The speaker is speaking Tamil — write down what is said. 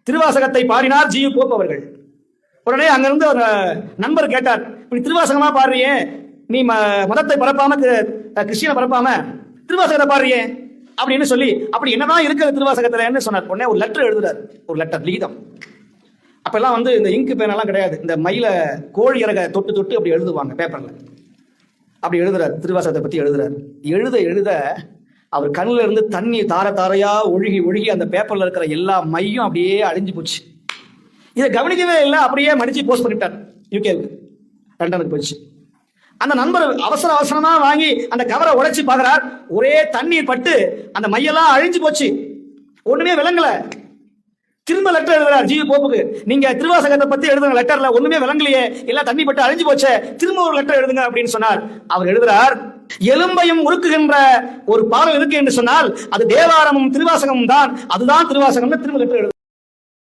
திருவாசகத்தை பாடினார் ஜி போப் அவர்கள். உடனே அங்கிருந்து ஒரு நண்பர் கேட்டார், நீ திருவாசகமா பாடுறியே, நீ மதத்தை பரப்பாம கிறிஸ்டியனை பரப்பாம திருவாசகத்தை பாடுறியே அப்படின்னு சொல்லி, அப்படி என்னதான் இருக்கிற திருவாசகத்துல சொன்னார். உடனே ஒரு லெட்டர் எழுதுறாரு, ஒரு லெட்டர் லிகிதம். அப்பெல்லாம் இந்த இங்கு பேனெல்லாம் கிடையாது, இந்த மயில கோழி இறக தொட்டு தொட்டு அப்படி எழுதுவாங்க பேப்பர்ல. அப்படி எழுதுறாரு, திருவாசகத்தை பத்தி எழுதுறாரு. எழுத எழுத அவர் கண்ணுல இருந்து தண்ணி தார தாரையா ஒழுகி ஒழுகி அந்த பேப்பர்ல இருக்கிற எல்லா மையும் அப்படியே அழிஞ்சு போச்சு. இதை கவனிக்கவே இல்லை, அப்படியே மடிச்சு போஸ்ட் பண்ணிட்டார் யூகேவுக்கு, லண்டனுக்கு போச்சு. அந்த நண்பர் அவசர அவசரமா வாங்கி அந்த கவரை உடைச்சு பார்க்கிறார், ஒரே தண்ணீர் பட்டு அந்த மையெல்லாம் அழிஞ்சு போச்சு, ஒண்ணுமே விளங்கல. திரும்ப லெட்டர் எழுதுறார் ஜி போப்புக்கு, நீங்க திருவாசகத்தை பத்தி எழுதுங்க லெட்டர்ல, ஒண்ணுமே விளங்கலையே, எல்லாம் தண்ணி பட்டு அழிஞ்சு போச்சே, திரும்ப ஒரு லெட்டர் எழுதுங்க அப்படின்னு சொன்னார். அவர் எழுதுறார், எலும்பையும் உருக்குகின்ற ஒரு பாடல் இருக்கு என்று சொன்னால் அது தேவாரமும் திருவாசகமும் தான், அதுதான் திருவாசகம். திரும்ப லெட்டர் எழுது.